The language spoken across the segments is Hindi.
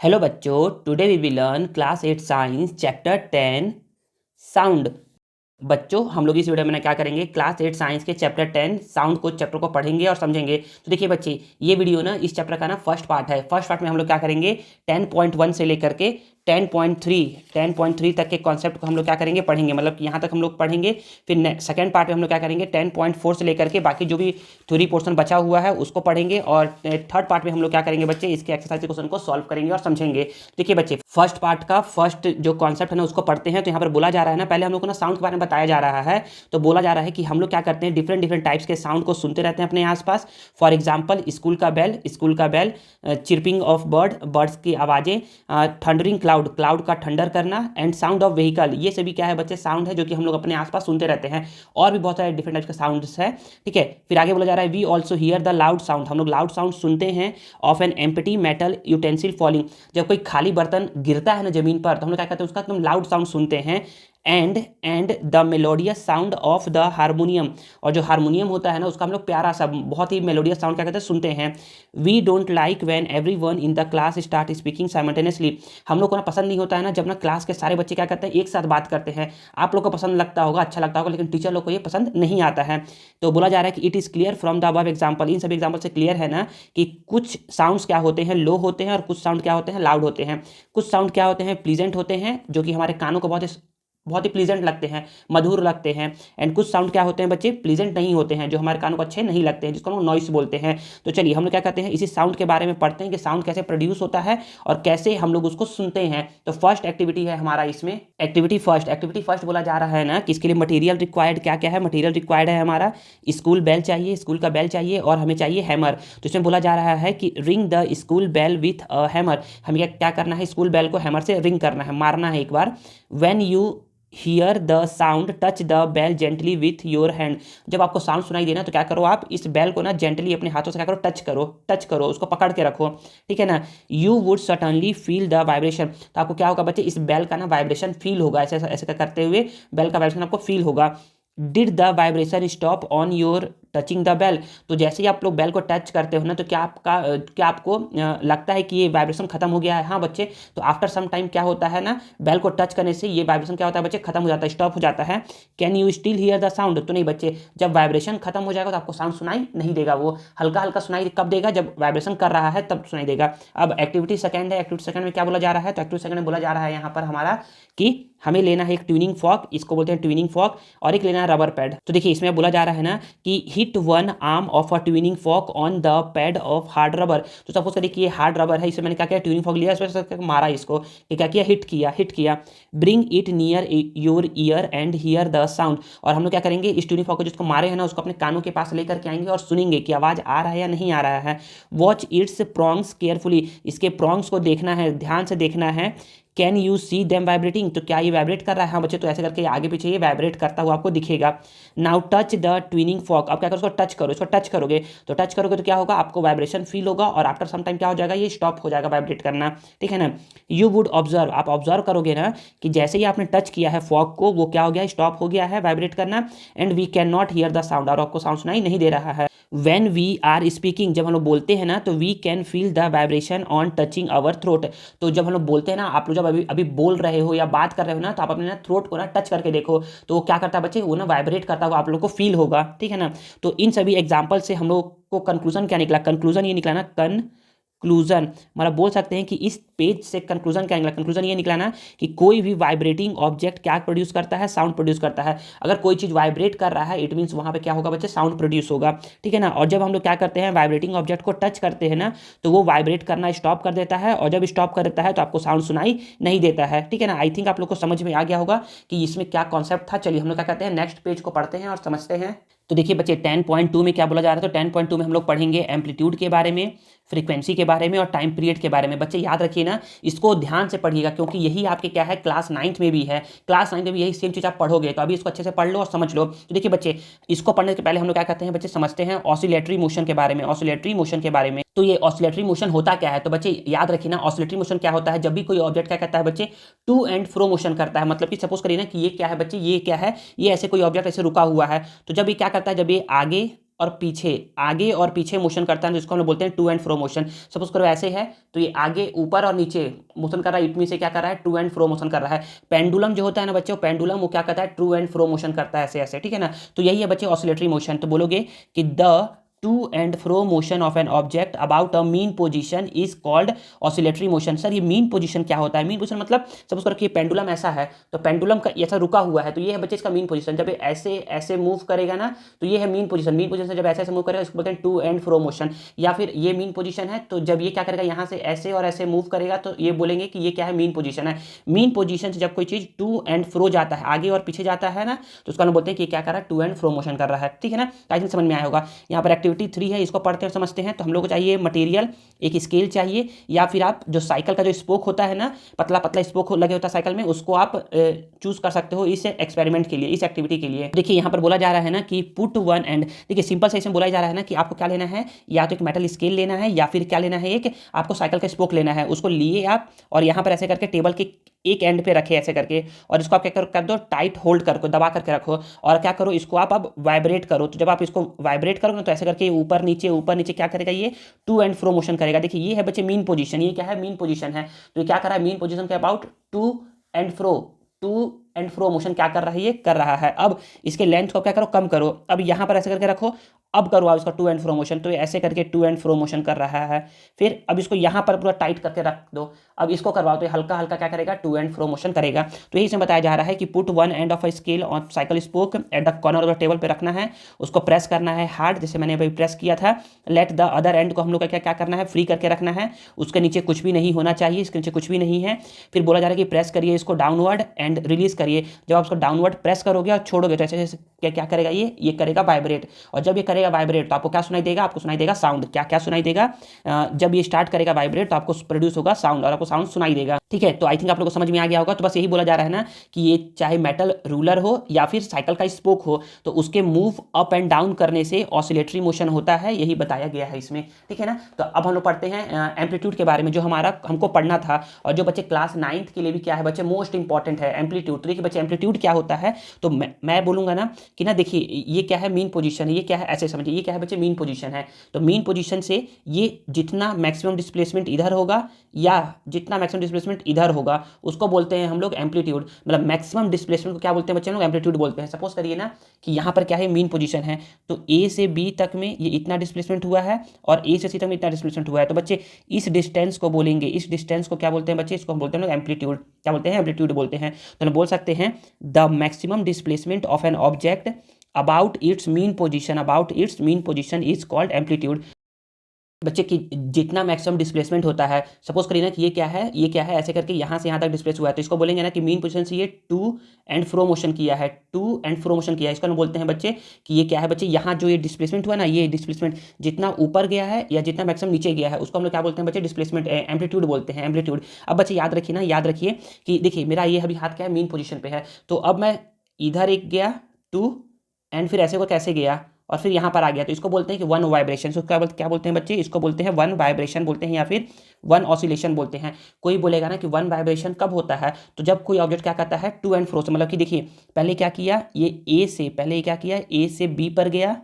हेलो बच्चों, today we will learn class 8 science chapter 10 sound. बच्चों, हम लोग इस वीडियो में क्या करेंगे, क्लास 8 साइंस के चैप्टर 10 साउंड को चैप्टर को पढ़ेंगे और समझेंगे। तो देखिए बच्चे, ये वीडियो ना इस चैप्टर का ना फर्स्ट पार्ट है। फर्स्ट पार्ट में हम लोग क्या करेंगे, 10.1 से लेकर के 10.3 तक के कॉन्सेप्ट को हम लोग क्या करेंगे, पढ़ेंगे। मतलब कि यहाँ तक हम लोग पढ़ेंगे। फिर सेकंड पार्ट में हम लोग क्या करेंगे, 10.4 से लेकर के बाकी जो भी थ्योरी पोर्शन बचा हुआ है उसको पढ़ेंगे। और थर्ड पार्ट में हम लोग क्या करेंगे बच्चे, इसके एक्सरसाइज क्वेश्चन को सॉल्व करेंगे और समझेंगे। देखिए बच्चे, फर्स्ट पार्ट का फर्स्ट जो कॉन्सेप्ट है ना उसको पढ़ते हैं। तो यहाँ पर बोला जा रहा है ना, पहले हम लोग को ना साउंड के बारे में बताया जा रहा है। तो बोला जा रहा है कि हम लोग क्या करते हैं, डिफरेंट डिफरेंट टाइप्स के साउंड को सुनते रहते हैं अपने आसपास। फॉर एग्जाम्पल, स्कूल का बेल, चिरपिंग ऑफ बर्ड्स की आवाज़ें, थंडरिंग क्लाउड का थंडर करना, एंड साउंड ऑफ व्हीकल। ये सभी क्या है बच्चे, साउंड है जो कि हम लोग अपने आसपास सुनते रहते हैं। और भी बहुत सारे डिफरेंट टाइप्स के साउंड्स है। ठीक है, फिर आगे बोला जा रहा है, we also hear the loud sound. हम लोग लाउड साउंड सुनते हैं of an empty metal utensil falling. जब कोई खाली बर्तन गिरता है ना जमीन पर, तो हम लोग क्या कहते हैं, उसका एकदम लाउड साउंड सुनते हैं। And the melodious sound of the harmonium. और जो हारमोनियम होता है ना उसका हम लोग प्यारा सा बहुत ही मेलोडियस साउंड क्या कहते हैं, सुनते हैं। We don't like when everyone in the class start speaking simultaneously. हम लोग को ना पसंद नहीं होता है ना जब ना क्लास के सारे बच्चे क्या करते हैं, एक साथ बात करते हैं। आप लोग को पसंद लगता होगा, अच्छा लगता होगा, लेकिन टीचर लोग को ये पसंद नहीं आता है। तो बोला जा रहा है कि it is clear from the above example. इन सभी एग्जाम्पल से क्लियर है ना कि कुछ साउंड्स क्या होते हैं, लो होते हैं, और कुछ साउंड क्या होते हैं, लाउड होते हैं। कुछ साउंड क्या होते हैं, प्लीजेंट होते हैं, जो कि हमारे कानों को बहुत ही प्लीजेंट लगते हैं, मधुर लगते हैं। एंड कुछ साउंड क्या होते हैं बच्चे, प्लीजेंट नहीं होते हैं, जो हमारे कानों को अच्छे नहीं लगते हैं, जिसको हम नॉइस बोलते हैं। तो चलिए हम लोग क्या कहते हैं, इसी साउंड के बारे में पढ़ते हैं कि साउंड कैसे प्रोड्यूस होता है और कैसे हम लोग उसको सुनते हैं। तो फर्स्ट एक्टिविटी है हमारा इसमें, एक्टिविटी फर्स्ट बोला जा रहा है ना कि इसके लिए मटेरियल रिक्वायर्ड क्या क्या है। मटेरियल रिक्वायर्ड है हमारा स्कूल बेल चाहिए, स्कूल का बेल चाहिए, और हमें चाहिए हैमर। तो इसमें बोला जा रहा है कि ring the school bell with a hammer. हमें क्या करना है, स्कूल बेल को हैमर से रिंग करना है, मारना है एक बार। When you hear the sound touch the bell gently with your hand. जब आपको साउंड सुनाई देना तो क्या करो, आप इस बेल को ना जेंटली अपने हाथों से क्या करो, टच करो, उसको पकड़ के रखो। ठीक है ना। You would certainly feel the vibration. तो आपको क्या होगा बच्चे, इस बेल का ना वाइब्रेशन फील होगा। ऐसे ऐसे करते हुए बेल का वाइब्रेशन आपको फील होगा। Did the vibration stop on your touching the bell. तो जैसे ही आप लोग बेल को टच करते हो ना, तो क्या आपको लगता है कि ये वाइब्रेशन खत्म हो गया है। हाँ बच्चे, तो आफ्टर सम टाइम क्या होता है ना, बेल को टच करने से ये वाइब्रेशन क्या होता है बच्चे, खत्म हो जाता है, स्टॉप हो जाता है। Can you still here the sound. तो नहीं बच्चे, जब वाइब्रेशन खत्म हो जाएगा तो आपको साउंड सुनाई नहीं देगा। वो हल्का हल्का सुनाई कब देगा, जब वाइब्रेशन कर रहा है तब सुनाई देगा। अब एक्टिविटी सेकंड है। एक्टिविटी सेकंड में क्या बोला जा रहा है, तो एक्टिविटी सेकंड में बोला जा रहा है यहाँ पर हमारा कि हमें लेना है एक ट्यूनिंग फॉर्क, इसको बोलते हैं ट्यूनिंग फॉर्क, और एक लेना है रबर पैड। तो देखिए इसमें बोला जा रहा है ना कि hit one arm of a tuning fork on the pad of hard rubber. तो सपोज करिए कि ये हार्ड रबर है, इसमें मैंने क्या किया, ट्यूनिंग फॉर्क लिया, इसमें मारा इसको, क्या किया, हिट किया। Bring it near your year and here the sound. और हम लोग क्या करेंगे, इस ट्यूनिंग फॉर्क को जिसको मारे हैं ना उसको अपने कानों के पास लेकर के आएंगे और सुनेंगे कि आवाज़ आ रहा है या नहीं आ रहा है। Watch it's prongs carefully. इसके प्रॉन्ग्स को देखना है, ध्यान से देखना है। Can you see them vibrating. तो क्या ये वाइब्रेट कर रहा है, हाँ बच्चे, तो ऐसे करके आगे पीछे ये वाइब्रेट करता हुआ आपको दिखेगा। Now touch the twinning fork. अब क्या करो, उसको टच करो, इसको टच करोगे तो क्या होगा, आपको वाइब्रेशन फील होगा, और आफ्टर सम टाइम क्या हो जाएगा, ये स्टॉप हो जाएगा वाइब्रेट करना। ठीक है ना। You would observe. आप ऑब्जर्व करोगे ना कि जैसे ही आपने टच किया है फॉर्क को, वो क्या हो गया, स्टॉप हो गया है वाइब्रेट करना। And we can not hear the sound. और आपको साउंड सुनाई नहीं दे रहा है। When we are speaking. जब हम लोग बोलते हैं ना, तो we can feel the vibration on touching our throat. तो जब हम लोग बोलते हैं ना, आप लोग जब अभी अभी बोल रहे हो या बात कर रहे हो ना, तो आप अपने ना थ्रोट को ना टच करके देखो, तो वो क्या करता है बच्चे, वो ना वाइब्रेट करता हुआ आप लोग को फील होगा। ठीक है ना। तो इन सभी एग्जाम्पल से हम लोग को कंक्लूजन क्या निकला, कंक्लूजन ये निकला ना, कंक्लूजन मतलब बोल सकते हैं कि इस पेज से कंक्लूजन क्या निकला, कंक्लूजन ये निकला ना कि कोई भी वाइब्रेटिंग ऑब्जेक्ट क्या प्रोड्यूस करता है, साउंड प्रोड्यूस करता है। अगर कोई चीज़ वाइब्रेट कर रहा है, इट मीन्स वहाँ पे क्या होगा बच्चे, साउंड प्रोड्यूस होगा। ठीक है ना। और जब हम लोग क्या करते हैं, वाइब्रेटिंग ऑब्जेक्ट को टच करते हैं ना, तो वो वाइब्रेट करना स्टॉप कर देता है, और जब स्टॉप कर देता है तो आपको साउंड सुनाई नहीं देता है। ठीक है ना। आई थिंक आप लोग को समझ में आ गया होगा कि इसमें क्या कॉन्सेप्ट था। चलिए हम लोग क्या कहते हैं, नेक्स्ट पेज को पढ़ते हैं और समझते हैं। तो देखिए बच्चे 10.2 में क्या बोला जा रहा है, तो 10.2 में हम लोग पढ़ेंगे एम्पलीट्यूड के बारे में, फ्रीक्वेंसी के बारे में, और टाइम पीरियड के बारे में। बच्चे याद रखिए ना, इसको ध्यान से पढ़िएगा, क्योंकि यही आपके क्या है, क्लास 9th में भी है। क्लास 9th में भी यही सेम चीज़ आप पढ़ोगे, तो अभी इसको अच्छे से पढ़ लो और समझ लो। तो देखिए बच्चे, इसको पढ़ने से पहले हम लोग क्या कहते हैं बच्चे, समझते हैं ऑसिलेटरी मोशन के बारे में, ऑसिलेटरी मोशन के बारे में। तो ये ऑसिलेटरी मोशन होता क्या है, तो बच्चे याद रखिए ना, ऑसिलेटरी मोशन क्या होता है, जब भी कोई ऑब्जेक्ट क्या करता है बच्चे, टू एंड फ्रो मोशन करता है। मतलब कि सपोज करिए ना कि ये क्या है बच्चे, ये क्या है, ये ऐसे कोई ऑब्जेक्ट ऐसे रुका हुआ है, तो जब ये क्या करता है, जब ये आगे और पीछे मोशन करता है, जिसको हम लोग बोलते हैं to and fro motion. Suppose करो ऐसे है, तो ये आगे ऊपर और नीचे मोशन कर रहा है, इट मीन से क्या कर रहा है, टू एंड फ्रो मोशन कर रहा है। पेंडुलम जो होता है ना बच्चों, पेंडुलम वो क्या करता है, टू एंड फ्रो मोशन करता है ऐसे ऐसे, ठीक है ना। तो यही है बच्चे ऑसिलेटरी मोशन। तो बोलोगे कि the two and fro motion of an object about a mean position is called oscillatory motion. Sir ये मीन पोजीशन क्या होता है, मीन पोजीशन मतलब सपोज करो कि पेंडुलम ऐसा है, तो पेंडुलम का ऐसा रुका हुआ है, तो ये है बच्चे इसका मीन पोजीशन। जब ऐसे ऐसे मूव करेगा ना, तो ये है मीन पोजीशन। मीन पोजीशन जब ऐसे ऐसे मूव करेगा, इसको बोलते हैं टू एंड फ्रो मोशन। या फिर ये मीन पोजीशन है, तो जब ये क्या करेगा, यहाँ से ऐसे और ऐसे मूव करेगा, तो ये बोलेंगे कि ये क्या है, मीन पोजीशन है। मीन पोजीशन से जब कोई चीज टू एंड फ्रो जाता है, आगे और पीछे जाता है ना, तो उसका हम बोलते हैं कि क्या कर रहा है, टू एंड फ्रो मोशन कर रहा है, ठीक है ना। आई थिंक समझ में आया होगा। यहाँ पर एक्टिविटी 3 है, इसको पढ़ते हैं समझते हैं। तो हम लोग को चाहिए मटेरियल, एक स्केल चाहिए, या फिर आप जो साइकिल का जो स्पोक होता है ना, पतला पतला स्पोक लगे होता है साइकिल में, उसको आप चूज कर सकते हो इस एक्सपेरिमेंट के लिए, इस एक्टिविटी के लिए। देखिए यहाँ पर बोला जा रहा है ना कि पुट वन एंड, देखिए सिंपल से इसमें बोला जा रहा है ना कि आपको क्या लेना है, या तो एक मेटल स्केल लेना है, या फिर क्या लेना है, एक आपको साइकिल का स्पोक लेना है। उसको लिए आप और यहाँ पर ऐसे करके टेबल के एक एंड पे रखे ऐसे करके, और इसको आप क्या कर दो, टाइट होल्ड करके दबा करके रखो, और क्या करो, इसको आप अब वाइब्रेट करो। तो जब आप इसको वाइब्रेट करोगे तो ऐसे करके ऊपर नीचे क्या करेगा, ये टू एंड फ्रो मोशन करेगा। देखिए ये है बच्चे मीन पोजीशन, ये क्या है, मीन पोजीशन है। तो ये क्या कर रहा है, मीन पोजीशन के about to and fro motion क्या कर रहा है, ये कर रहा है। अब इसके लेंथ को क्या करो, कम करो। अब यहाँ पर ऐसे करके रखो, अब करो आप इसका टू एंड फ्रो मोशन, तो ऐसे करके टू एंड फ्रो मोशन कर रहा है। फिर अब इसको यहाँ पर पूरा टाइट करके रख दो, अब इसको करवाओ, तो हल्का हल्का क्या करेगा, टू एंड फ्रो मोशन करेगा। तो यही इसमें बताया जा रहा है कि put one end of a scale on cycle spoke at the corner of the table पे रखना है, उसको प्रेस करना है हार्ड, जैसे मैंने अभी प्रेस किया था। लेट द अदर एंड को हम लोग का क्या करना है, फ्री करके रखना है, उसके नीचे कुछ भी नहीं होना चाहिए, इसके नीचे कुछ भी नहीं है। फिर बोला जा रहा है कि प्रेस करिए इसको डाउनवर्ड एंड रिलीज करिए। जब आप उसको डाउनवर्ड प्रेस करोगे और छोड़ोगे, तो ऐसे क्या करेगा, ये करेगा वाइब्रेट। और जब ये करेगा वाइब्रेट, तो आपको क्या सुनाई देगा, आपको सुनाई देगा साउंड। क्या सुनाई देगा, जब ये स्टार्ट करेगा वाइब्रेट, तो आपको प्रोड्यूस होगा साउंड, और आपको साउंड सुनाई देगा, ठीक है। तो आई थिंक आप लोगों को समझ में आ गया होगा। तो बस यही बोला जा रहा है ना कि ये चाहे मेटल रूलर हो या फिर साइकिल का स्पोक हो, तो उसके मूव अप एंड डाउन करने से ऑसिलेटरी मोशन होता है, यही बताया गया है इसमें, ठीक है ना। तो अब हम लोग पढ़ते हैं एम्पलीट्यूड के बारे में, जो हमको पढ़ना था, और जो बच्चे क्लास 9th के लिए भी क्या है बच्चे, मोस्ट इंपॉर्टेंट है एम्पलीट्यूड। तो देखिए बच्चे एम्पलीट्यूड क्या होता है, तो मैं बोलूंगा ना कि ना, देखिए ये क्या है, मीन पोजीशन, ये क्या है, ऐसे समझिए, ये क्या है बच्चे, मीन पोजीशन है। तो मीन पोजीशन से ये जितना मैक्सिमम डिस्प्लेसमेंट इधर होगा, या जितना मैक्सिमम डिस्प्लेसमेंट इधर होगा, उसको बोलते हैं हम लोग एम्पलीट्यूड। मतलब मैक्सिमम डिस्प्लेसमेंट को क्या बोलते हैं बच्चे, हम लोग एम्पलीट्यूड बोलते हैं। सपोज करिए ना कि यहाँ पर क्या है, मीन पोजीशन है, तो ए से बी तक में ये इतना डिस्प्लेसमेंट हुआ है, और ए से सी तक में इतना डिस्प्लेसमेंट हुआ है। तो बच्चे इस डिस्टेंस को बोलेंगे, इस डिस्टेंस को क्या बोलते हैं बच्चे, इसको हम बोलते हैं एम्पलीट्यूड। क्या बोलते हैं, एम्पलीट्यूड बोलते हैं। तो हम बोल सकते हैं the maximum displacement of an object about it's mean position is called amplitude. बच्चे की जितना मैक्सिमम डिस्प्लेसमेंट होता है, सपोज करिए ना कि ये क्या है ऐसे करके यहाँ से यहाँ तक डिस्प्लेस हुआ है, तो इसको बोलेंगे ना कि मीन पोजीशन से ये टू एंड फ्रो मोशन किया है, इसको हम बोलते हैं बच्चे कि ये क्या है बच्चे, यहाँ जो ये डिस्प्लेसमेंट हुआ ना, ये डिस्प्लेसमेंट जितना ऊपर गया है या जितना मैक्सिमम नीचे गया है, उसको हम लोग क्या बोलते हैं बच्चे, डिस्प्लेसमेंट एम्पलीट्यूड बोलते हैं, एम्पलीट्यूड। अब बच्चे याद रखिए कि देखिए मेरा ये अभी हाथ क्या है, मीन पोजिशन पे है, तो अब मैं इधर एक गया टू, एंड फिर ऐसे को कैसे गया, और फिर यहाँ पर आ गया, तो इसको बोलते हैं कि वन वाइब्रेशन। तो क्या बोलते हैं बच्चे, इसको बोलते हैं वन वाइब्रेशन बोलते हैं, या फिर वन ऑसिलेशन बोलते हैं। कोई बोलेगा ना कि वन वाइब्रेशन कब होता है, तो जब कोई ऑब्जेक्ट क्या करता है, टू एंड फ्रो से, मतलब कि देखिए पहले क्या किया, ये ए से बी पर गया,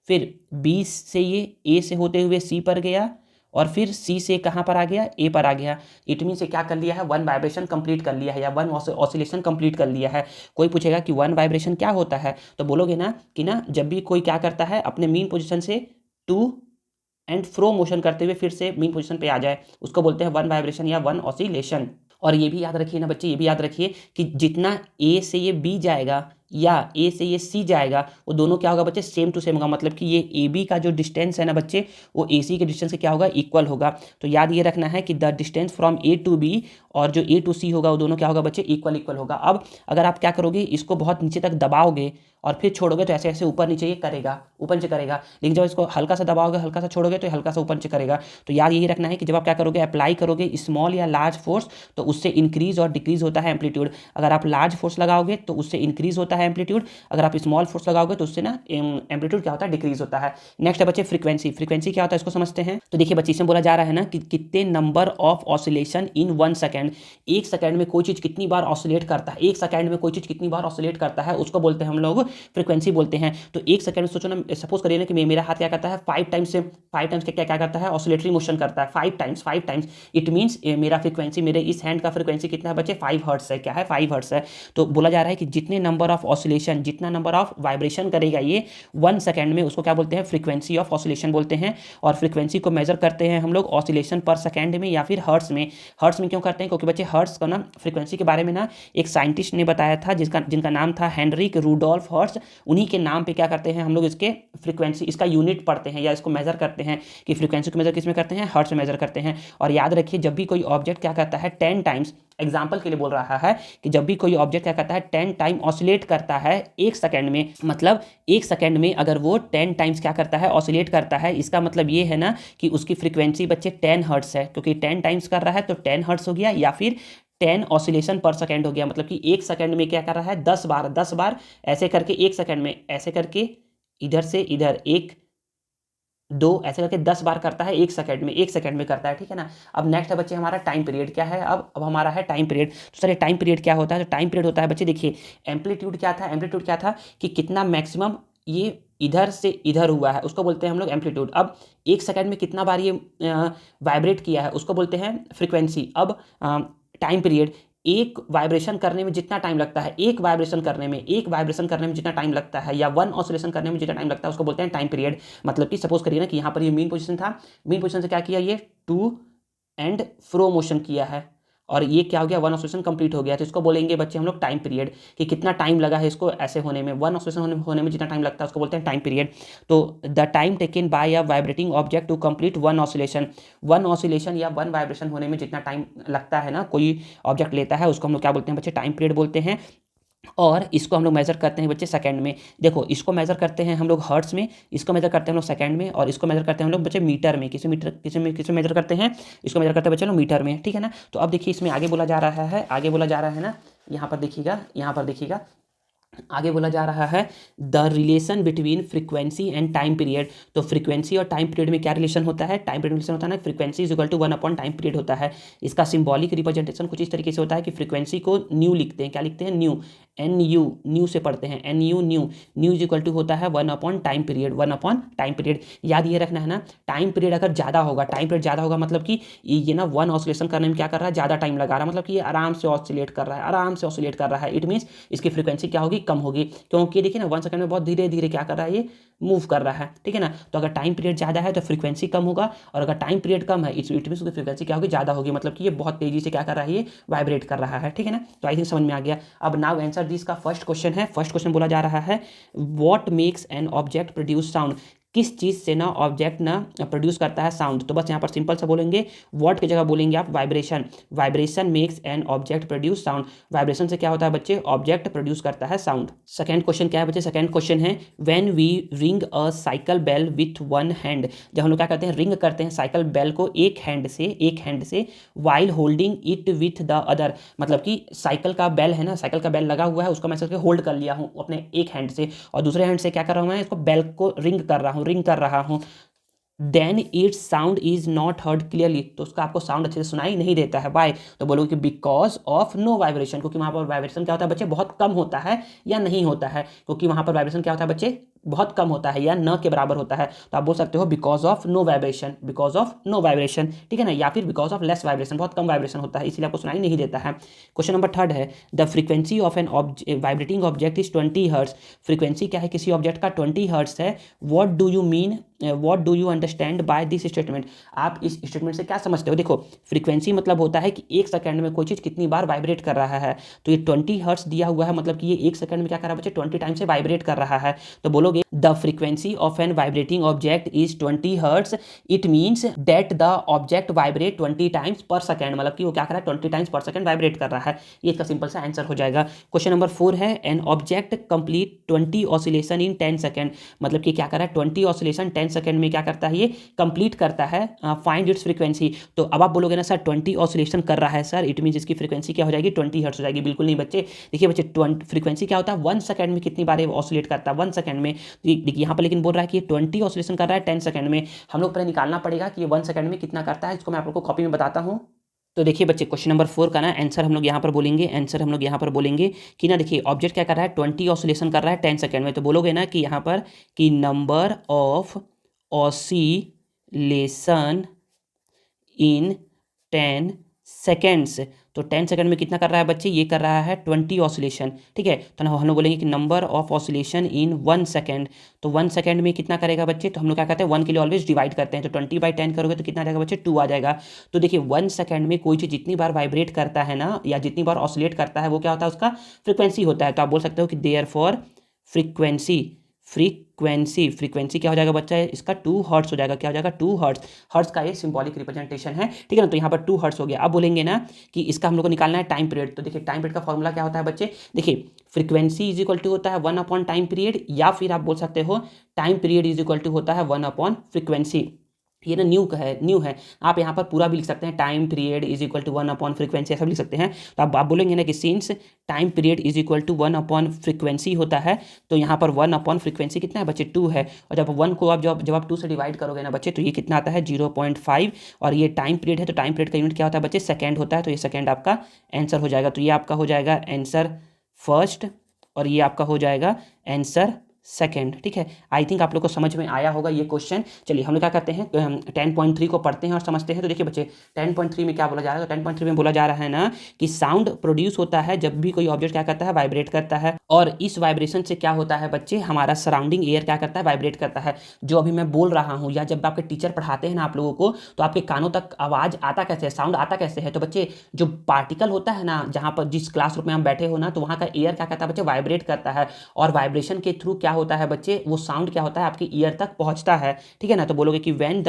फिर बी से ये ए से होते हुए सी पर गया, और फिर सी से कहाँ पर आ गया, ए पर आ गया। इट मीन से क्या कर लिया है, वन वाइब्रेशन कंप्लीट कर लिया है, या वन ऑसिलेशन कंप्लीट कर लिया है। कोई पूछेगा कि वन वाइब्रेशन क्या होता है, तो बोलोगे ना कि ना, जब भी कोई क्या करता है, अपने मीन पोजीशन से टू एंड फ्रो मोशन करते हुए फिर से मीन पोजीशन पे आ जाए, उसको बोलते हैं वन वाइब्रेशन या वन ऑसिलेशन। और ये भी याद रखिए ना बच्चे, ये भी याद रखिए कि जितना ए से ये बी जाएगा या ए से ये सी जाएगा, वो दोनों क्या होगा बच्चे, सेम टू सेम होगा। मतलब कि ये ए बी का जो डिस्टेंस है ना बच्चे, वो ए सी के डिस्टेंस से क्या होगा, इक्वल होगा। तो याद ये रखना है कि the distance from A to B और जो ए टू सी होगा, वो दोनों क्या होगा बच्चे, इक्वल होगा। अब अगर आप क्या करोगे, इसको बहुत नीचे तक दबाओगे और फिर छोड़ोगे, तो ऐसे ऐसे ऊपर नीचे ये करेगा, ऊपर नीचे करेगा। लेकिन जब इसको हल्का सा दबाओगे, हल्का सा छोड़ोगे, तो हल्का सा ऊपर नीचे करेगा। तो याद यही रखना है कि जब आप क्या करोगे, अप्लाई करोगे स्मॉल या लार्ज फोर्स, तो उससे इंक्रीज और डिक्रीज होता है एम्पलीट्यूड। अगर आप लार्ज फोर्स लगाओगे तो उससे इंक्रीज होता है है एम्पलीट्यूड, अगर आप स्मॉल फोर्स लगाओगे तो उससे ना एम्पलीट्यूड क्या होता है, डिक्रीज होता है। नेक्स्ट है बच्चे फ्रीक्वेंसी। फ्रीक्वेंसी क्या होता है इसको समझते हैं। तो देखिए बच्चे, इसमें बोला जा रहा है ना कि कितने number of oscillation in 1 second, एक सेकंड में कोई चीज कितनी बार ऑसिलेट करता है, एक सेकंड में कोई चीज कितनी बार ऑसिलेट करता है, उसको बोलते हैं हम लोग फ्रीक्वेंसी बोलते हैं। तो एक सेकंड में सोचो ना, सपोज करिए ना कि मेरा हाथ क्या करता है, 5 टाइम्स क्या करता है, ऑसिलेटरी मोशन करता है 5 टाइम्स। इट मीन्स मेरा फ्रीक्वेंसी, मेरे इस हैंड का फ्रीक्वेंसी कितना है बच्चे, 5 हर्ट्स है। क्या है, 5 हर्ट्स है। तो बोला जा रहा है कि जितने नंबर ऑफ ऑसिलेशन, जितना नंबर ऑफ वाइब्रेशन करेगा ये 1 सेकंड में, उसको क्या बोलते हैं, फ्रीक्वेंसी ऑफ ऑसिलेशन बोलते हैं। और फ्रीक्वेंसी को मेजर करते हैं हम लोग ऑसिलेशन पर सेकंड में या फिर हर्ट्स में। हर्ट्स में क्यों करते हैं, क्योंकि बच्चे हर्ट्स का ना फ्रीक्वेंसी के बारे में ना एक साइंटिस्ट ने बताया था, जिनका नाम था हेनरिक रूडोल्फ हर्ट्ज। उन्हीं के नाम पे क्या करते हैं हम लोग इसके फ्रीक्वेंसी, इसका यूनिट पढ़ते हैं या इसको मेजर करते हैं कि फ्रीक्वेंसी को मेजर किस में करते हैं, हर्ट्ज में मेजर करते हैं। और याद रखिए, जब भी कोई ऑब्जेक्ट क्या करता है 10 टाइम्स, एग्जाम्पल के लिए बोल रहा है कि जब भी कोई ऑब्जेक्ट क्या करता है 10 टाइम ऑसिलेट करता है एक सेकंड में, मतलब एक सेकंड में अगर वो 10 टाइम्स क्या करता है, ऑसिलेट करता है, इसका मतलब ये है ना कि उसकी फ्रीक्वेंसी बच्चे 10 हर्ट्स है, क्योंकि 10 टाइम्स कर रहा है तो 10 हर्ट्स हो गया, या फिर 10 ऑसिलेशन पर सेकंड हो गया, मतलब कि एक सेकंड में क्या कर रहा है, 10 बार ऐसे करके, एक सेकंड में ऐसे करके इधर से इधर, एक दो ऐसे करके 10 बार करता है एक सेकंड में करता है, ठीक है ना। अब नेक्स्ट है बच्चे हमारा टाइम पीरियड। क्या है, अब हमारा है टाइम पीरियड। तो सर ये टाइम पीरियड क्या होता है, तो टाइम पीरियड होता है बच्चे, देखिए एम्पलीट्यूड क्या था कि कितना मैक्सिमम ये इधर से इधर हुआ है, उसको बोलते हैं हम लोग एम्पलीट्यूड। अब एक सेकंड में कितना बार ये वाइब्रेट किया है, उसको बोलते हैं फ्रीक्वेंसी। अब टाइम पीरियड, एक वाइब्रेशन करने में जितना टाइम लगता है, एक वाइब्रेशन करने में जितना टाइम लगता है, या 1 ऑसिलेशन करने में जितना टाइम लगता है, उसको बोलते हैं टाइम पीरियड। मतलब कि सपोज करिए ना कि यहाँ पर ये मीन पोजीशन था, मीन पोजीशन से क्या किया, ये टू एंड फ्रो मोशन किया है, और ये क्या हो गया, 1 ऑसिलेशन कंप्लीट हो गया। तो इसको बोलेंगे बच्चे हम लोग टाइम पीरियड, कि कितना टाइम लगा है इसको ऐसे होने में, 1 ऑसिलेशन होने में जितना टाइम लगता है उसको बोलते हैं टाइम पीरियड। तो the time taken by a vibrating object to complete 1 oscillation या 1 वाइब्रेशन होने में जितना टाइम लगता है ना, कोई ऑब्जेक्ट लेता है, उसको हम लोग क्या बोलते हैं बच्चे, टाइम पीरियड बोलते हैं। और इसको हम लोग मेजर करते हैं बच्चे सेकंड में। देखो इसको मेजर करते हैं हम लोग हर्ट्ज में, इसको मेजर करते हैं हम लोग सेकंड में, और इसको मेजर करते हैं हम लोग बच्चे मीटर में। किस में मेजर करते हैं, इसको मेजर करते हैं बच्चे लोग मीटर में, ठीक है ना। तो अब देखिए इसमें आगे बोला जा रहा है ना, यहाँ पर देखिएगा आगे बोला जा रहा है the relation between frequency and time period. तो फ्रीक्वेंसी और टाइम पीरियड में क्या रिलेशन होता है, टाइम पीरियड रिलेशन होता है ना, frequency is equal to 1 upon time period होता है। इसका सिंबॉलिक रिप्रेजेंटेशन कुछ इस तरीके से होता है कि फ्रीक्वेंसी को न्यू लिखते हैं, क्या लिखते हैं, न्यू, न्यू से पढ़ते हैं, न्यू इज इक्वल टू होता है 1 अपॉन टाइम पीरियड। याद ये रखना है ना, टाइम पीरियड अगर ज़्यादा होगा मतलब कि ये ना 1 ऑसिलेशन करने में क्या कर रहा है, ज़्यादा टाइम लगा रहा है, मतलब कि ये आराम से ऑसिलेट कर रहा है, इट मीन्स इसकी फ्रीक्वेंसी क्या होगी, कम होगी। क्योंकि देखिए ना 1 सेकंड में बहुत धीरे धीरे क्या कर रहा है, ये मूव कर रहा है, ठीक है ना। तो अगर टाइम पीरियड ज़्यादा है तो फ्रीक्वेंसी कम होगा, और अगर टाइम पीरियड कम है इट मीन्स उसकी फ्रीक्वेंसी क्या होगी, ज़्यादा होगी, मतलब कि ये बहुत तेज़ी से क्या कर रहा है, ये वाइब्रेट कर रहा है, ठीक है ना। तो आई थिंक समझ में आ गया। अब नाउ आंसर दिस का फर्स्ट क्वेश्चन बोला जा रहा है, what makes an object produce sound. किस चीज़ से ना ऑब्जेक्ट ना प्रोड्यूस करता है साउंड। तो बस यहाँ पर सिंपल सा बोलेंगे, व्हाट की जगह बोलेंगे आप vibration makes an object produce sound. Vibration से क्या होता है बच्चे, ऑब्जेक्ट प्रोड्यूस करता है साउंड। सेकंड क्वेश्चन क्या है बच्चे, सेकंड क्वेश्चन है when we ring a cycle bell with 1 hand. जब हम लोग क्या करते हैं, रिंग करते हैं साइकिल बेल को एक हैंड से while holding it with the other. मतलब कि साइकिल का बेल है ना, साइकिल का बेल लगा हुआ है, उसको मैं करके होल्ड कर लिया हूँ अपने एक हैंड से, और दूसरे हैंड से क्या कर रहा हूँ मैं, इसको बेल को रिंग कर रहा हूँ। Then its sound is not heard clearly. तो उसका आपको साउंड अच्छे से सुनाई नहीं देता है, वाई, तो बोलोगे कि बिकॉज ऑफ नो वाइब्रेशन, क्योंकि वहाँ पर वाइब्रेशन क्या होता है बच्चे, बहुत कम होता है या नहीं होता है, क्योंकि वहाँ पर वाइब्रेशन क्या होता है बच्चे, बहुत कम होता है या न के बराबर होता है। तो आप बोल सकते हो बिकॉज ऑफ नो वाइब्रेशन, ठीक है ना, या फिर बिकॉज ऑफ लेस वाइब्रेशन, बहुत कम वाइब्रेशन होता है इसलिए आपको सुनाई नहीं देता है। क्वेश्चन नंबर थर्ड है the frequency of an vibrating object is 20 hertz. Frequency क्या है किसी ऑब्जेक्ट का, 20 हर्ट्ज है। What do you understand by this statement. आप इस स्टेटमेंट से क्या समझते हो। देखो फ्रीक्वेंसी मतलब होता है कि एक सेकंड में कोई चीज़ कितनी बार वाइब्रेट कर रहा है, तो ये 20 हर्ट्ज दिया हुआ है, मतलब कि ये एक सेकंड में क्या कर रहा है बच्चे, 20 टाइम से वाइब्रेट कर रहा है। तो बोलोगे बोलोगे the frequency of an vibrating object is 20 hertz, it means that the object vibrate 20 times per second, मतलब कि वो क्या कर रहा है 20 टाइम्स पर सेकेंड वाइब्रेट कर रहा है। ये इसका सिंपल सा आंसर हो जाएगा। क्वेश्चन नंबर 4 है an object complete 20 oscillation in 10 second, मतलब कि क्या कर रहा है 20 ऑसिलेशन 10 सेकेंड में क्या करता है ये कंप्लीट करता है। फाइंड इट्स फ्रीक्वेंसी, तो अब आप बोलोगे ना सर 20 ऑसिलेशन कर रहा है सर, इट मीन्स इसकी फ्रीक्वेंसी क्या हो जाएगी 20 हर्ट्ज हो जाएगी। बिल्कुल नहीं बच्चे, देखिए बच्चे फ्रीक्वेंसी क्या होता है 1 सेकंड में कितनी बार ऑसिलेट करता है 1 सेकंड में। देखिए यहाँ पर लेकिन बोल रहा है कि ये 20 ऑसिलेशन कर रहा है 10 सेकंड में, हम लोग पहले निकालना पड़ेगा कि ये 1 सेकंड में कितना करता है, इसको मैं आप लोग को कॉपी में बताता हूँ। तो देखिए बच्चे क्वेश्चन नंबर 4 का ना आंसर हम लोग यहाँ पर बोलेंगे, आंसर हम लोग यहाँ पर बोलेंगे कि ना देखिए ऑब्जेक्ट क्या कर रहा है 20 ऑसिलेशन कर रहा है 10 सेकंड में, तो बोलोगे ना कि यहाँ पर कि number of oscillation in 10 seconds, तो 10 सेकंड में कितना कर रहा है बच्चे, ये कर रहा है 20 ऑसिलेशन, ठीक है। तो हम लोग बोलेंगे कि number of oscillation in 1 second, तो 1 सेकंड में कितना करेगा बच्चे, तो हम लोग क्या करते हैं 1 के लिए ऑलवेज डिवाइड करते हैं, तो 20/10 करोगे तो कितना आ जाएगा बच्चे 2 आ जाएगा। तो देखिए 1 सेकंड में कोई चीज़ जितनी बार वाइब्रेट करता है ना या जितनी बार ऑसिलेट करता है वो क्या होता है उसका फ्रीक्वेंसी होता है। तो आप बोल सकते हो कि देयरफॉर फ्रीक्वेंसी क्या हो जाएगा बच्चा, इसका 2 हर्ट्स हो जाएगा। क्या हो जाएगा 2 हर्ट्स, हर्ट्स का ये सिंबॉलिक रिप्रेजेंटेशन है, ठीक है ना। तो यहाँ पर 2 हर्ट्स हो गया। अब बोलेंगे ना कि इसका हम लोग को निकालना है टाइम पीरियड, तो देखिए टाइम पीरियड का फॉर्मूला क्या होता है बच्चे, देखिए फ्रीक्वेंसी इज इक्वल टू होता है 1 टाइम पीरियड, या फिर आप बोल सकते हो time period is equal to होता है 1 फ्रीक्वेंसी। ये ना न्यू है, आप यहाँ पर पूरा भी लिख सकते हैं time period is equal to 1 frequency, ऐसा भी लिख सकते हैं। तो आप बोलेंगे ना कि since time period is equal to 1 frequency होता है, तो यहाँ पर 1 फ्रीक्वेंसी कितना है बच्चे 2 है, और जब 1 को आप जब आप 2 से डिवाइड करोगे ना बच्चे तो ये कितना आता है 0.5, और ये टाइम पीरियड है तो टाइम पीरियड का यूनिट क्या होता है बच्चे सेकेंड होता है, तो ये सेकेंड आपका आंसर हो जाएगा। तो ये आपका हो जाएगा आंसर फर्स्ट और ये आपका हो जाएगा आंसर सेकेंड, ठीक है। आई थिंक आप लोग को समझ में आया होगा ये क्वेश्चन। चलिए हम लोग क्या करते हैं 10.3 को पढ़ते हैं और समझते हैं। तो देखिए बच्चे 10.3 में क्या बोला जा रहा है, तो 10.3 में बोला जा रहा है ना कि साउंड प्रोड्यूस होता है जब भी कोई ऑब्जेक्ट क्या करता है वाइब्रेट करता है, और इस वाइब्रेशन से क्या होता है बच्चे हमारा सराउंडिंग एयर क्या करता है वाइब्रेट करता है। जो अभी मैं बोल रहा हूँ या जब आपके टीचर पढ़ाते हैं ना आप लोगों को, तो आपके कानों तक आवाज़ आता कैसे है, साउंड आता कैसे है, तो बच्चे जो पार्टिकल होता है ना जहाँ पर जिस क्लासरूम में हम बैठे हो ना, तो वहाँ का एयर क्या करता है बच्चे वाइब्रेट करता है, और वाइब्रेशन के थ्रू क्या होता है बच्चे वो साउंड क्या होता है आपके ईयर तक पहुंचता है, ठीक है ना। तो बोलोगे कि when the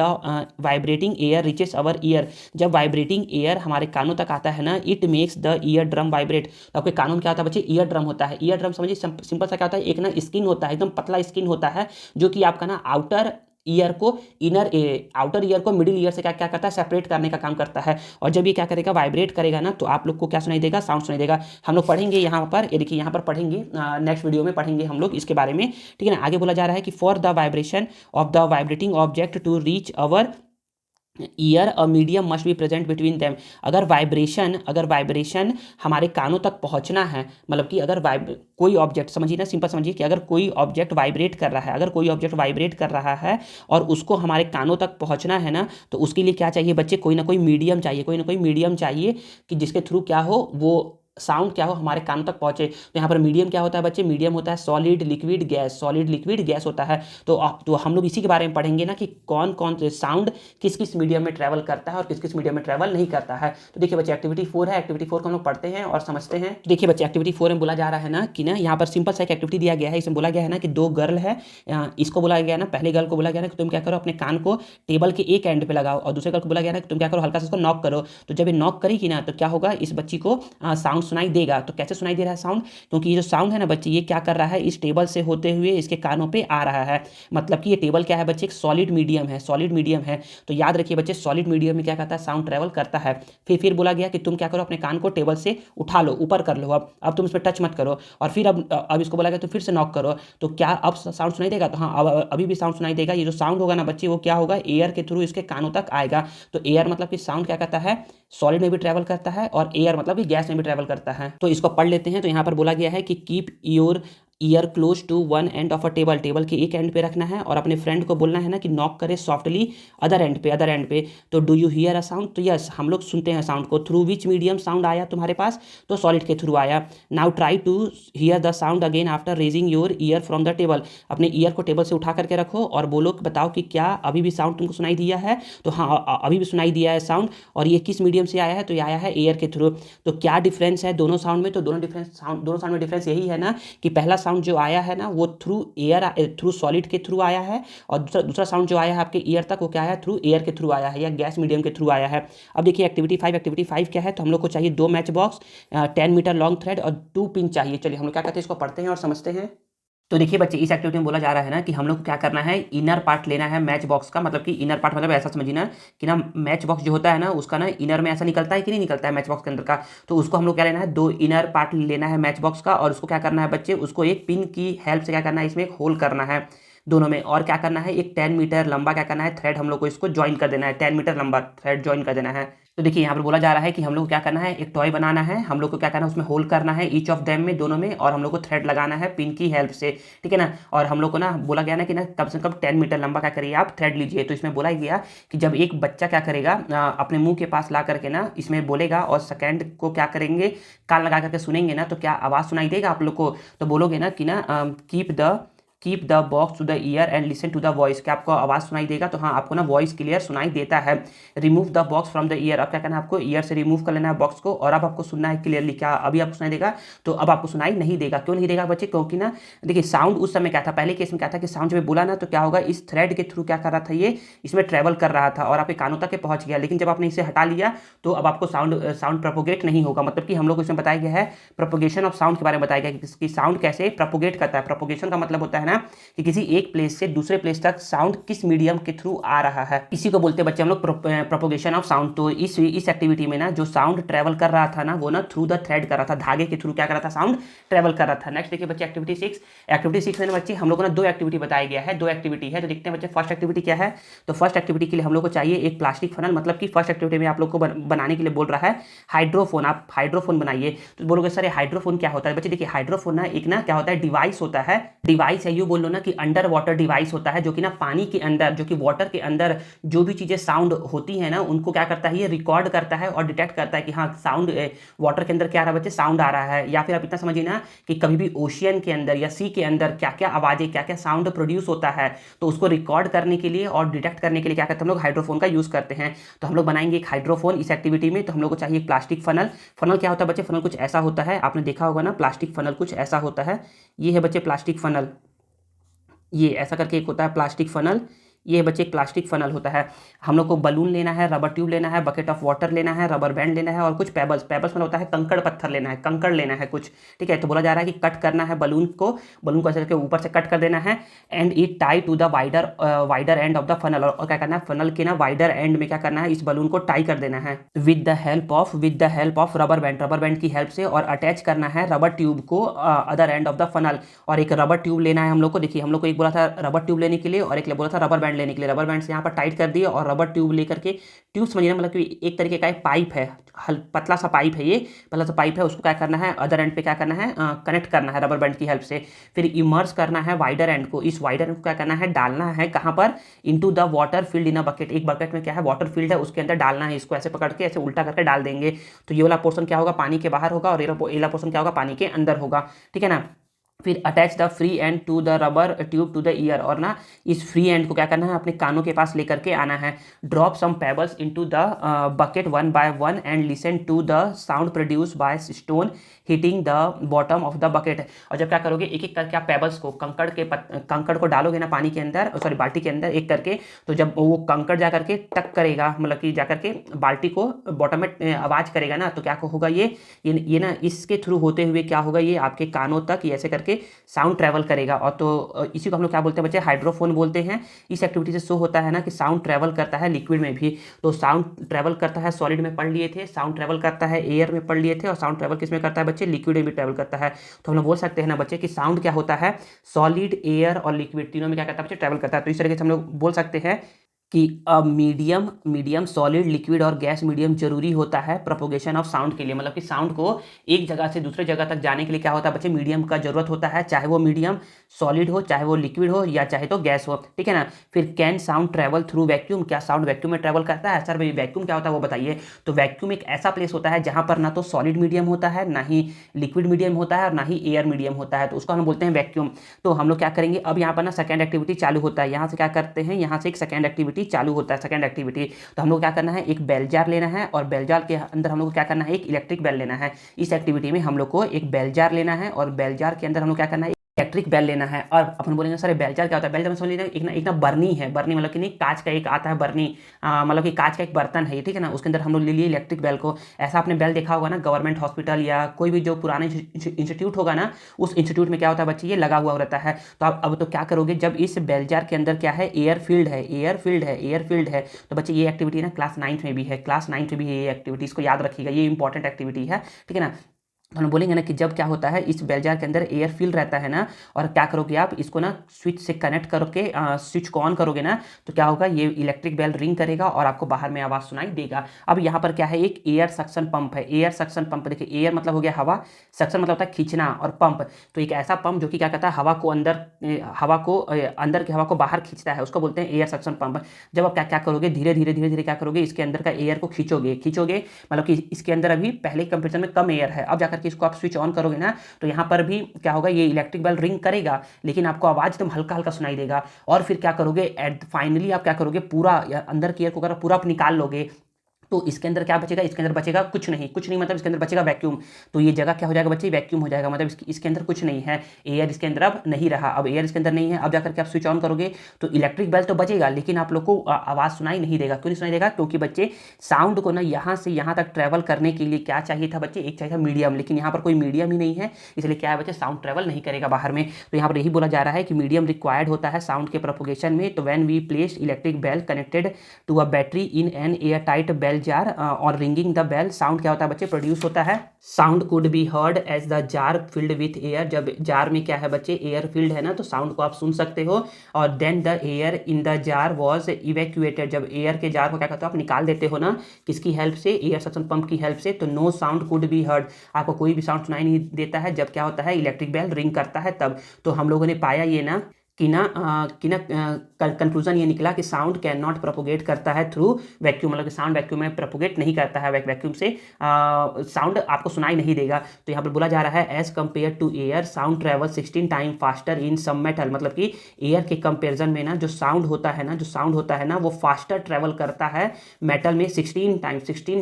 vibrating air reaches our year, जब वाइब्रेटिंग एयर हमारे कानों तक आता है ना, it makes the ear drum vibrate. तो आपके कानों में क्या होता है बच्चे ईयर ड्रम होता है। ईयर ड्रम समझिए सिंपल सा क्या होता है, एक ना स्किन होता है, एकदम पतला स्किन होता है, जो कि आपका ना आउटर ईयर को आउटर ईयर को मिडिल ईयर से क्या क्या करता है सेपरेट करने का काम करता है। और जब ये क्या करेगा वाइब्रेट करेगा ना, तो आप लोग को क्या सुनाई देगा, साउंड सुनाई देगा। हम लोग पढ़ेंगे यहाँ पर, ये देखिए यहाँ पर पढ़ेंगे, नेक्स्ट वीडियो में पढ़ेंगे हम लोग इसके बारे में, ठीक है ना। आगे बोला जा रहा है कि for the vibration of the vibrating object to reach our ear a medium must be present between them. अगर वाइब्रेशन हमारे कानों तक पहुंचना है, मतलब कि अगर कोई ऑब्जेक्ट समझिए ना, सिंपल समझिए कि अगर कोई ऑब्जेक्ट वाइब्रेट कर रहा है और उसको हमारे कानों तक पहुंचना है ना, तो उसके लिए क्या चाहिए बच्चे, कोई ना कोई मीडियम चाहिए कि जिसके थ्रू क्या हो वो साउंड क्या हो हमारे कानों तक पहुंचे। तो यहाँ पर मीडियम क्या होता है बच्चे, मीडियम होता है सॉलिड लिक्विड गैस होता है। तो हम लोग इसी के बारे में पढ़ेंगे ना कि कौन कौन से साउंड किस किस मीडियम में ट्रैवल करता है और किस किस मीडियम में ट्रैवल नहीं करता है। तो देखिए बच्चे एक्टिविटी 4 है, एक्टिविटी 4 को हम लोग पढ़ते हैं और समझते हैं। तो देखिए बच्चे एक्टिविटी 4 में बोला जा रहा है ना कि ना यहाँ पर सिंपल सा एक एक्टिविटी दिया गया है, इसमें बोला गया है ना कि 2 गर्ल है, इसको बोला गया ना, पहले गर्ल को बोला गया ना कि तुम क्या करो अपने कान को टेबल के एक एंड पे लगाओ, और दूसरे गर्ल को बोला गया ना कि तुम क्या करो हल्का सा इसको नॉक करो। तो जब ये नॉक करेगी ना तो क्या होगा, इस बच्ची को साउंड सुनाई देगा। तो कैसे सुनाई दे रहा है साउंड, क्योंकि ये जो साउंड है ना बच्चे ये क्या कर रहा है, इस टेबल से होते हुए इसके कानों पे आ रहा है। मतलब कि ये टेबल क्या है बच्चे, एक सॉलिड मीडियम है। तो याद रखिए बच्चे सॉलिड मीडियम में क्या करता है, साउंड ट्रैवल करता है। फिर बोला गया कि तुम क्या करो अपने कान को टेबल से उठा लो, ऊपर कर लो, अब तुम इस पर टच मत करो, और फिर अब इसको बोला गया तो फिर से नॉक करो। तो क्या अब साउंड सुनाई देगा, तो हाँ अब अभी भी साउंड सुनाई देगा। ये जो साउंड होगा ना बच्चे वो क्या होगा, एयर के थ्रू इसके कानों तक आएगा। तो एयर मतलब कि साउंड क्या करता है, सॉलिड में भी ट्रैवल करता है, और एयर मतलब कि गैस में भी ट्रैवल करता है। तो इसको पढ़ लेते हैं। तो यहाँ पर बोला गया है कि keep your ear close to one end of a table के एक एंड पे रखना है, और अपने फ्रेंड को बोलना है ना कि नॉक करे सॉफ्टली अदर एंड पे। तो do you here a sound, तो यस हम लोग सुनते हैं साउंड को। थ्रू विच मीडियम साउंड आया तुम्हारे पास, तो सॉलिड के थ्रू आया। Now try to hear the sound again after raising your ear from the table. अपने ईयर को टेबल से उठा करके रखो और बोलो बताओ कि क्या अभी भी साउंड तुमको सुनाई दिया है। तो हाँ अभी भी सुनाई दिया है साउंड, और ये किस मीडियम से आया है, तो ये आया है एयर के थ्रू। तो क्या डिफरेंस है दोनों साउंड में, तो दोनों साउंड में डिफरेंस यही है ना कि पहला साउंड जो आया है ना वो थ्रू एयर, थ्रू सॉलिड के थ्रू आया है, और दूसरा साउंड जो आया है आपके ईयर तक वो क्या है, थ्रू एयर के थ्रू आया है या गैस मीडियम के थ्रू आया है। अब देखिए एक्टिविटी 5 क्या है, तो हम लोग को चाहिए 2 match box, 10 metre long thread और 2 पिन चाहिए। चलिए हम लोग क्या करते हैं, इसको पढ़ते हैं और समझते हैं। तो देखिए बच्चे, इस एक्टिविटी में बोला जा रहा है ना कि हम लोग को क्या करना है, इनर पार्ट लेना है मैच बॉक्स का। मतलब कि इनर पार्ट मतलब ऐसा समझिए ना कि ना मैच बॉक्स जो होता है ना उसका ना इनर में ऐसा निकलता है कि नहीं निकलता है मैच बॉक्स के अंदर का, तो उसको हम लोग क्या लेना है, 2 इनर पार्ट लेना है मैच बॉक्स का, और उसको क्या करना है बच्चे, उसको एक पिन की हेल्प से क्या करना है, इसमें एक होल करना है दोनों में, और क्या करना है, एक 10 मीटर लंबा क्या करना है थ्रेड हम लोग को इसको ज्वाइन कर देना है, 10 मीटर लंबा थ्रेड ज्वाइन कर देना है। तो देखिए यहाँ पर बोला जा रहा है कि हम लोग को क्या करना है, एक टॉय बनाना है, हम लोग को क्या करना है उसमें होल करना है ईच ऑफ देम में, दोनों में, और हम लोग को थ्रेड लगाना है पिन की हेल्प से, ठीक है ना। और हम लोग को ना बोला गया ना कि ना कम से कम 10 मीटर लंबा क्या करिए आप थ्रेड लीजिए। तो इसमें बोला गया कि जब एक बच्चा क्या करेगा, अपने मुंह के पास ला करके ना इसमें बोलेगा और सेकेंड को क्या करेंगे, कान लगा करके सुनेंगे ना, तो क्या आवाज़ सुनाई देगा आप लोग को। तो बोलोगे ना कि ना keep the box to the ear and listen to the voice, क्या आपको आवाज़ सुनाई देगा, तो हाँ आपको ना वॉइस क्लियर सुनाई देता है। Remove the box from the year, अब क्या करना है आपको, ईयर से रिमूव कर लेना है बॉक्स को, और अब आपको सुनना है क्लियरली। क्या अभी आपको सुनाई देगा, तो अब आपको सुनाई नहीं देगा। क्यों नहीं देगा बच्चे, क्योंकि ना देखिए साउंड उस समय क्या था, पहले केस में क्या था कि साउंड जब बोला ना तो क्या होगा, इस थ्रेड के थ्रू क्या कर रहा था, ये इसमें ट्रेवल कर रहा था और आपके कानों तक पहुंच गया। लेकिन जब आपने इसे हटा लिया तो अब आपको साउंड प्रोपोगेट नहीं होगा। मतलब कि हम लोग को इसमें बताया गया है प्रोपोगेशन ऑफ साउंड के बारे में बताया गया कि साउंड कैसे प्रोपोगेट करता है। प्रोपोगेशन का मतलब होता है ना कि किसी एक प्लेस से दूसरे प्लेस तक साउंड किस मीडियम के थ्रू आ रहा है, इसी को बोलते हैं बच्चे हम लोग प्रोपोगेशन ऑफ साउंड। तो इस एक्टिविटी में ना जो साउंड ट्रेवल कर रहा था ना वो ना थ्रू द थ्रेड कर रहा था, धागे के थ्रू क्या कर रहा था, साउंड ट्रेवल कर रहा था। नेक्स्ट देखिए बच्चे एक्टिविटी 6 में बच्चे हम लोग को ना 2 एक्टिविटी बताया गया है, 2 एक्टिविटी है। तो देखते हैं बच्चे फर्स्ट एक्टिविटी क्या है। तो फर्स्ट एक्टिविटी के लिए हम लोग को चाहिए एक प्लास्टिक फनल, मतलब कि फर्स्ट एक्टिविटी में आप लोग को बनाने के लिए बोल रहा है हाइड्रोफोन, आप हाइड्रोफोन बनाइए। तो बोलोगे सर हाइड्रोफोन क्या होता है, बच्चे देखिए हाइड्रोफोन ना एक ना क्या होता है, डिवाइस होता है, डिवाइस है, यूँ बोल लो ना कि अंडर वाटर डिवाइस होता है, जो कि ना पानी के अंदर, जो कि वाटर के अंदर जो भी चीज़ें साउंड होती है ना उनको क्या करता है, ये रिकॉर्ड करता है और डिटेक्ट करता है कि हाँ साउंड वाटर के अंदर क्या आ रहा है बच्चे, साउंड आ रहा है। या फिर आप इतना समझिए ना कि कभी भी ओशियन के अंदर या सी के अंदर क्या क्या आवाज़ें, क्या क्या साउंड प्रोड्यूस होता है, तो उसको रिकॉर्ड करने के लिए और डिटेक्ट करने के लिए क्या करते हैं हम लोग, हाइड्रोफोन का यूज़ करते हैं। तो हम लोग बनाएंगे एक हाइड्रोफोन इस एक्टिविटी में। तो हम लोग को चाहिए प्लास्टिक फनल। फनल क्या होता है बच्चे, फनल कुछ ऐसा होता है, आपने देखा होगा ना प्लास्टिक फनल कुछ ऐसा होता है। ये है बच्चे प्लास्टिक फनल, ये ऐसा करके एक होता है प्लास्टिक फनल, ये बच्चे एक प्लास्टिक फनल होता है। हम लोग को बलून लेना है, रबर ट्यूब लेना है, बकेट ऑफ वाटर लेना है, रबर बैंड लेना है और कुछ पेबल्स मतलब होता है कंकड़ पत्थर लेना है, कंकड़ लेना है कुछ, ठीक है। तो बोला जा रहा है कि कट करना है बलून को ऐसे करके ऊपर से कट कर देना है, and it tie to the wider end of the funnel, और क्या करना है फनल के ना वाइडर एंड में क्या करना है, इस बलून को टाई कर देना है with the help of rubber band की हेल्प से, और अटैच करना है रबर ट्यूब को other and of the funnel. और एक रबर ट्यूब लेना है हम लोग को, देखिए हम लोग को एक बोला था रबर ट्यूब लेने के लिए और एक बोला था रबर बैंड लेने के लिए। रबर बैंड से यहाँ पर टाइट कर दिए और रबर ट्यूब लेकर के, ट्यूब समझिए मतलब कि एक तरीके का एक पाइप है, पतला सा पाइप है, ये पतला सा पाइप है, उसको क्या करना है अदर एंड पे क्या करना है कनेक्ट करना है रबर बैंड की हेल्प से। फिर इमर्स करना है वाइडर एंड को, इस वाइडर एंड को क्या करना है डालना है कहाँ पर, into the water field in a bucket, एक बकेट में क्या है वाटर फील्ड है उसके अंदर डालना है, इसको ऐसे पकड़ के ऐसे उल्टा करके डाल देंगे। तो ये वाला पोर्शन क्या होगा, पानी के बाहर होगा, और ये वाला पोर्शन क्या होगा, पानी के अंदर होगा, ठीक है ना। फिर attach the free end to the rubber tube to the ear, और ना इस फ्री एंड को क्या करना है अपने कानों के पास लेकर के आना है। Drop some pebbles into the bucket one by one and listen to the sound produce by stone hitting the bottom of the bucket. और जब क्या करोगे एक एक करके आप पेबल्स को, कंकड़ को डालोगे ना पानी के अंदर, सॉरी बाल्टी के अंदर एक करके, तो जब वो कंकड़ जा करके टक करेगा, मतलब कि जा करके बाल्टी को बॉटम में आवाज़ करेगा ना, तो क्या होगा ये ना इसके थ्रू होते हुए क्या होगा, ये आपके कानों तक ये ऐसे करके साउंड ट्रैवल करेगा। और तो इसी को हम लोग क्या बोलते हैं बच्चे, हाइड्रोफोन बोलते हैं। इस एक्टिविटी से शो होता है ना कि साउंड ट्रैवल करता है लिक्विड में भी। तो साउंड ट्रैवल करता है, सॉलिड में पढ़ लिए थे, साउंड ट्रैवल करता है एयर में पढ़ लिए थे, और साउंड ट्रैवल किस में करता है बच्चे, लिक्विड में भी ट्रैवल करता है। तो हम लोग बोल सकते हैं ना बच्चे कि साउंड क्या होता है, सॉलिड एयर और लिक्विड तीनों में क्या करता है बच्चे, ट्रैवल करता है। तो इस तरीके से हम लोग बोल सकते हैं कि मीडियम सॉलिड लिक्विड और गैस मीडियम जरूरी होता है प्रोपोगेशन ऑफ साउंड के लिए। मतलब कि साउंड को एक जगह से दूसरे जगह तक जाने के लिए क्या होता है बच्चे, मीडियम का जरूरत होता है, चाहे वो मीडियम सॉलिड हो, चाहे वो लिक्विड हो, या चाहे तो गैस हो, ठीक है ना। फिर can sound travel through vacuum, क्या साउंड वैक्यूम में ट्रैवल करता है, सर भाई वैक्यूम क्या होता है वो बताइए। तो वैक्यूम एक ऐसा प्लेस होता है जहां पर ना तो सॉलिड मीडियम होता है, ना ही लिक्विड मीडियम होता है, और ना ही एयर मीडियम होता है, तो उसको हम बोलते हैं वैक्यूम। तो हम लोग क्या करेंगे, अब यहाँ पर ना सेकेंड एक्टिविटी चालू होता है, यहाँ से क्या करते हैं, यहाँ से एक सेकेंड एक्टिविटी चालू होता है, सेकेंड एक्टिविटी। तो हम लोग क्या करना है, एक बेल जार लेना है, और बेल जार के अंदर हम लोग को क्या करना है, एक इलेक्ट्रिक बेल लेना है। इस एक्टिविटी में हम लोग को एक बेल जार लेना है, और बेल जार के अंदर हम लोग क्या करना है, इलेक्ट्रिक बेल लेना है और अपन बोलेंगे सर बेल जार क्या होता है। बेल जार में समझ लीजिए एक ना बर्नी है। बर्नी मतलब कि नहीं, कांच का एक आता है बर्नी, मतलब कि कांच का एक बर्तन है ये, ठीक है ना। उसके अंदर हम लोग ले लिए इलेक्ट्रिक बेल को। ऐसा आपने बेल देखा होगा ना गवर्नमेंट हॉस्पिटल या कोई भी जो पुराने इंस्टीट्यूट होगा ना, उस इंस्टीट्यूट में क्या होता है बच्चे, ये लगा हुआ रहता है। तो आप अब तो क्या करोगे, जब इस बेल जार के अंदर क्या है, एयर फील्ड है, एयर फील्ड है, एयर फील्ड है, तो बच्चे ये एक्टिविटी ना क्लास 9th में भी है, क्लास 9th में भी है ये एक्टिविटी, इसको याद रखिएगा, ये इंपॉर्टेंट एक्टिविटी है, ठीक है ना। तो हम बोलेंगे ना कि जब क्या होता है इस बेल जार के अंदर एयर फिल रहता है ना, और क्या करोगे आप इसको ना स्विच से कनेक्ट करके स्विच को ऑन करोगे ना, तो क्या होगा, ये इलेक्ट्रिक बेल रिंग करेगा और आपको बाहर में आवाज़ सुनाई देगा। अब यहाँ पर क्या है, एक एयर सक्शन पंप है। एयर सक्शन पंप, देखिए एयर मतलब हो गया हवा, सक्शन मतलब होता है खींचना, और पंप तो एक ऐसा पंप जो कि क्या कहता है हवा को अंदर, अंदर की हवा को बाहर खींचता है, उसको बोलते हैं एयर सक्शन पंप। जब आप क्या क्या करोगे, धीरे धीरे धीरे धीरे क्या करोगे, इसके अंदर का एयर को खींचोगे, खींचोगे मतलब कि इसके अंदर अभी पहले कंपेरिजन में कम एयर है। अब जाकर के इसको आप स्विच ऑन करोगे ना, तो यहाँ पर भी क्या होगा, ये इलेक्ट्रिक बेल रिंग करेगा, लेकिन आपको आवाज एकदम हल्का हल्का सुनाई देगा। और फिर क्या करोगे, एट फाइनली आप क्या करोगे, पूरा अंदर की एयर को अगर पूरा आप निकाल लोगे, तो इसके अंदर क्या बचेगा, इसके अंदर बचेगा कुछ नहीं, कुछ नहीं मतलब इसके अंदर बचेगा वैक्यूम। तो ये जगह क्या हो जाएगा बच्चे, वैक्यूम हो जाएगा, मतलब इसके अंदर कुछ नहीं है, एयर इसके अंदर अब नहीं रहा। अब एयर इसके अंदर नहीं है, अब जाकर के आप स्विच ऑन करोगे तो इलेक्ट्रिक बेल तो बचेगा, लेकिन आप लोग को आवाज़ सुनाई नहीं देगा। क्यों नहीं सुनाई देगा, क्योंकि बच्चे साउंड को ना यहाँ से यहाँ तक ट्रैवल करने के लिए क्या चाहिए था बच्चे, एक चाहिए था मीडियम, लेकिन यहाँ पर कोई मीडियम ही नहीं है, इसलिए क्या है बच्चे, साउंड ट्रैवल नहीं करेगा बाहर में। तो यहाँ पर यही बोला जा रहा है कि मीडियम रिक्वायर्ड होता है साउंड के प्रोपोगेशन में। तो when we place electric bell connected to a battery in an air tight bell jar और रिंगिंग द बेल, साउंड क्या होता है बच्चे, प्रोड्यूस होता है। Sound could be heard as the jar filled with air, जब जार में क्या है बच्चे, एयर फिल्ड है ना, तो साउंड को आप सुन सकते हो। और then the air in the jar was evacuated, जब एयर के जार को क्या कहते हो आप निकाल देते हो ना, किसकी हेल्प से, एयर सक्शन पंप की हेल्प से, तो no sound could be heard, आपको कोई भी साउंड सुनाई नहीं देता है जब क्या होता है इलेक्ट्रिक बेल रिंग करता है तब। तो हम लोगों ने पाया ये ना कि ना कंक्लूजन ये निकला कि साउंड कैन नॉट प्रोपोगेट करता है थ्रू वैक्यूम, मतलब कि साउंड वैक्यूम में प्रोपोगेट नहीं करता है, वैक्यूम से साउंड आपको सुनाई नहीं देगा। तो यहाँ पर बोला जा रहा है as compare to air sound travel 16 time faster in some metal, मतलब कि एयर के कंपेरिजन में ना जो साउंड होता है ना, जो साउंड होता है ना वो फास्टर ट्रेवल करता है मेटल में 16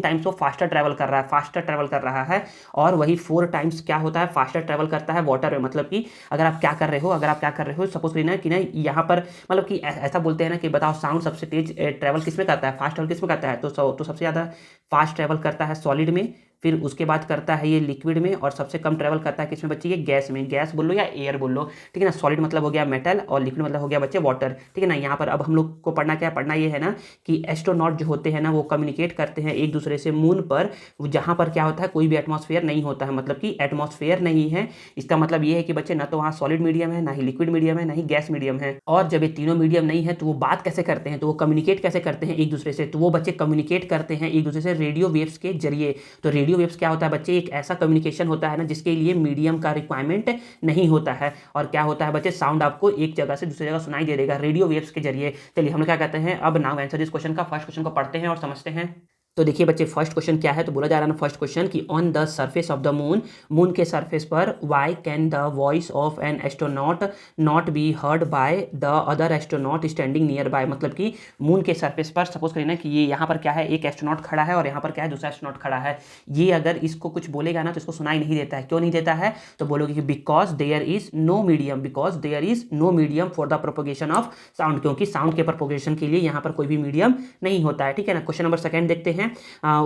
टाइम्स वो फास्टर ट्रेवल कर रहा है, फास्टर ट्रेवल कर रहा है। और वही 4 टाइम्स क्या होता है, फास्टर ट्रेवल करता है वाटर में, मतलब कि अगर आप क्या कर रहे हो, सपोज ना कि ना यहाँ पर मतलब कि ऐसा बोलते हैं ना कि बताओ साउंड सबसे तेज ट्रैवल किस में करता है, फास्ट ट्रैवल किस में करता है, तो सबसे ज़्यादा फास्ट ट्रैवल करता है सॉलिड में, फिर उसके बाद करता है ये लिक्विड में, और सबसे कम ट्रैवल करता है किसमें बच्चे, ये गैस में, गैस बोल लो या एयर बोल लो, ठीक है ना। सॉलिड मतलब हो गया मेटल और लिक्विड मतलब हो गया बच्चे वाटर, ठीक है ना। यहाँ पर अब हम लोग को पढ़ना क्या है, पढ़ना ये है ना कि एस्ट्रोनॉट जो होते हैं ना वो कम्युनिकेट करते हैं एक दूसरे से मून पर, जहाँ पर क्या होता है कोई भी एटमॉस्फेयर नहीं होता है, मतलब कि एटमॉस्फेयर नहीं है। इसका मतलब ये है कि बच्चे ना तो वहाँ सॉलिड मीडियम है, ना ही लिक्विड मीडियम है, ना ही गैस मीडियम है। और जब ये तीनों मीडियम नहीं है तो वो बात कैसे करते हैं, तो वो कम्युनिकेट कैसे करते हैं एक दूसरे से, तो वो बच्चे कम्युनिकेट करते हैं एक दूसरे से रेडियो वेव्स के जरिए। तो रेडियो वेव्स क्या होता है बच्चे, एक ऐसा कम्युनिकेशन होता है ना जिसके लिए मीडियम का रिक्वायरमेंट नहीं होता है। और क्या होता है बच्चे, साउंड आपको एक जगह से दूसरी जगह सुनाई दे देगा रेडियो वेव्स के जरिए। चलिए हम लोग क्या कहते हैं, अब नाउ आंसर इस क्वेश्चन का, फर्स्ट क्वेश्चन को पढ़ते हैं और समझते हैं। तो देखिए बच्चे फर्स्ट क्वेश्चन क्या है, तो बोला जा रहा है ना फर्स्ट क्वेश्चन कि on the surface of the moon, moon के सरफेस पर why can the voice of an astronaut not be heard by the other astronaut standing nearby, मतलब कि मून के सरफेस पर सपोज करिए ना कि ये यहाँ पर क्या है, एक एस्ट्रोनॉट खड़ा है और यहाँ पर क्या है दूसरा एस्ट्रोनॉट खड़ा है, ये अगर इसको कुछ बोलेगा ना तो इसको सुनाई नहीं देता है। क्यों नहीं देता है, तो बोलोगे कि because there is no medium, because there is no medium for the propagation of sound, क्योंकि साउंड के प्रोपोगेशन के लिए यहाँ पर कोई भी मीडियम नहीं होता है, ठीक है ना। क्वेश्चन नंबर सेकंड देखते हैं,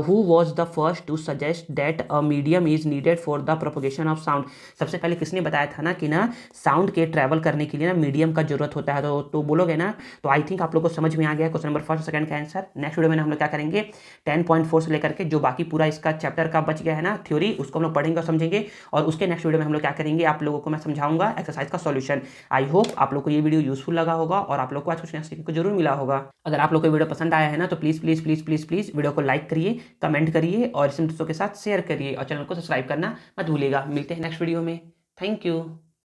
who was the first to suggest that a medium is needed for the propagation of sound, सबसे पहले किसने बताया था ना कि ना साउंड के ट्रैवल करने के लिए ना मीडियम का जरूरत होता है। तो बोलोगे ना, तो आई थिंक आप लोग को समझ में आ गया क्वेश्चन नंबर फर्स्ट सेकंड का आंसर। नेक्स्ट वीडियो में हम लोग क्या करेंगे, 10.4 से लेकर के जो बाकी पूरा इसका चैप्टर का बच गया है ना थ्योरी, उसको हम लोग पढ़ेंगे और समझेंगे, और उसके नेक्स्ट वीडियो में हम लोग क्या करेंगे, आप लोगों को मैं समझाऊंगा एक्सरसाइज का सॉल्यूशन। आई होप आप लोग को ये वीडियो यूजफुल लगा होगा और आप लोग को आज कुछ नया सीखने को जरूर मिला होगा। अगर आप लोग को वीडियो पसंद आया है ना तो please please please please please video को लाइक करिए, कमेंट करिए और इसे दोस्तों के साथ शेयर करिए, और चैनल को सब्सक्राइब करना मत भूलिएगा। मिलते हैं नेक्स्ट वीडियो में। Thank you.